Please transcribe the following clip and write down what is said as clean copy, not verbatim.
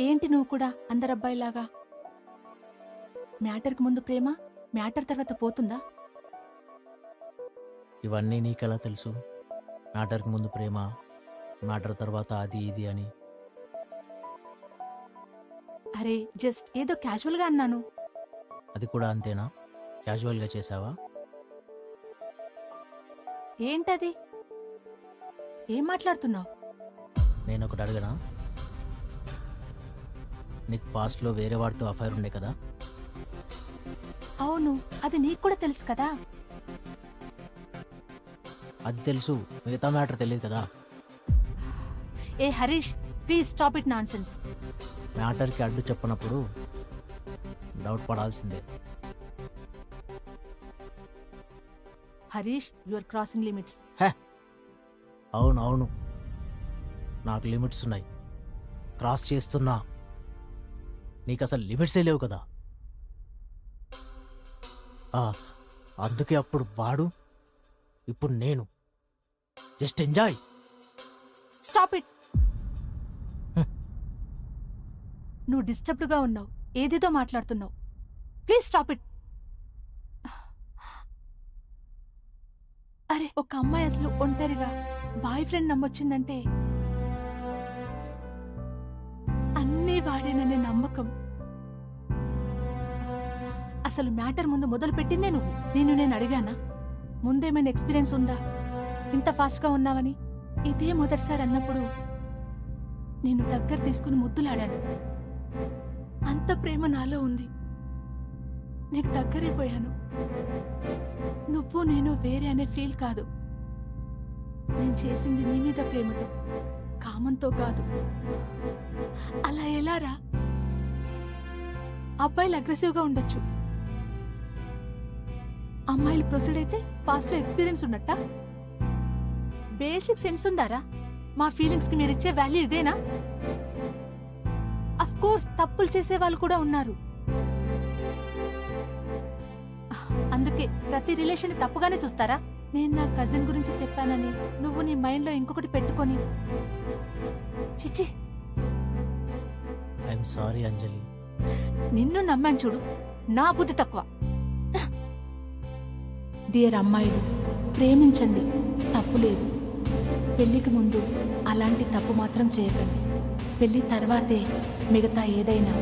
ఏంటి నువ్వు కూడా అందరబ్బాయిలాగా? మ్యాటర్కి ముందు ప్రేమ, మ్యాటర్ తర్వాత పోతుందా? ఇవన్నీ నీకెలా తెలుసు? మ్యాటర్కి ముందు ప్రేమ, మ్యాటర్ తర్వాత అది ఇది అని. అరే జస్ట్ ఏదో క్యాజువల్గా అన్నాను. అది కూడా అంతేనా? క్యాజువల్గా చేసావా? ఏంటది? ఏం మాట్లాడుతున్నావు? నేను ఒకటి అడగనా? నీకు పాస్ట్లో వేరే వాడితో అఫైర్ ఉండే కదా? అవును, అది నీకు కూడా తెలుసు కదా. అది తెలుసు, మిగతా మ్యాటర్ తెలియదు కదా. ఏ Harish, please stop it nonsense. మ్యాటర్కి అడ్డు చెప్పనప్పుడు డౌట్ పడాల్సిందే. Harish, you are crossing limits. అవును అవును, నాకు లిమిట్స్ ఉన్నాయి. క్రాస్ చేస్తున్నా. నీకు అసలు లిమిట్సే లేవు కదా. అందుకే అప్పుడు వాడు, ఇప్పుడు నేను. Just enjoy. Stop it. నువ్వు డిస్టర్బ్డ్గా ఉన్నావు, ఏదేదో మాట్లాడుతున్నావు. Please stop it. అరే, ఒక అమ్మాయి అసలు ఒంటరిగా బాయ్ ఫ్రెండ్ నమ్మొచ్చిందంటే అన్నీ వాడేననే నమ్మకం. అసలు మ్యాటర్ ముందు మొదలు పెట్టిందే నువ్వు. నేను అడిగానా ముందేమైనా ఎక్స్పీరియన్స్ ఉందా ఇంత ఫాస్ట్గా ఉన్నావని? ఇదే మొదటిసారి అన్నప్పుడు నేను దగ్గర తీసుకుని ముద్దులాడాను. అంత ప్రేమ నాలో ఉంది. నీకు దగ్గరైపోయాను. నువ్వు నేను వేరే అనే ఫీల్ కాదు. నేను చేసింది నీ మీద ప్రేమతో, కామంతో కాదు. అలా ఎలారా? అబ్బాయిలు అగ్రెసివ్గా ఉండొచ్చు, అమ్మాయిలు ప్రొసీడ్ అయితే పాస్ట్లో ఎక్స్పీరియన్స్ ఉన్నట్ట. బేసిక్ సెన్స్ ఉందారా? మా ఫీలింగ్స్ కి మీరిచ్చే వాల్యూ ఇదేనా? అఫ్ కోర్స్ తప్పులు చేసే వాళ్ళు కూడా ఉన్నారు. అందుకే ప్రతి రిలేషన్ తప్పుగానే చూస్తారా? నేను నా కజిన్ గురించి చెప్పానని నువ్వు నీ మైండ్లో ఇంకొకటి పెట్టుకొని. చిచి, ఐఎమ్ సారీ అంజలి. నిన్ను నమ్మాను చూడు, నా బుద్ధి తక్కువ. డియర్ అమ్మాయిలు, ప్రేమించండి, తప్పు లేదు. పెళ్లికి ముందు అలాంటి తప్పు మాత్రం చేయకండి. పెళ్లి తర్వాతే మిగతా ఏదైనా.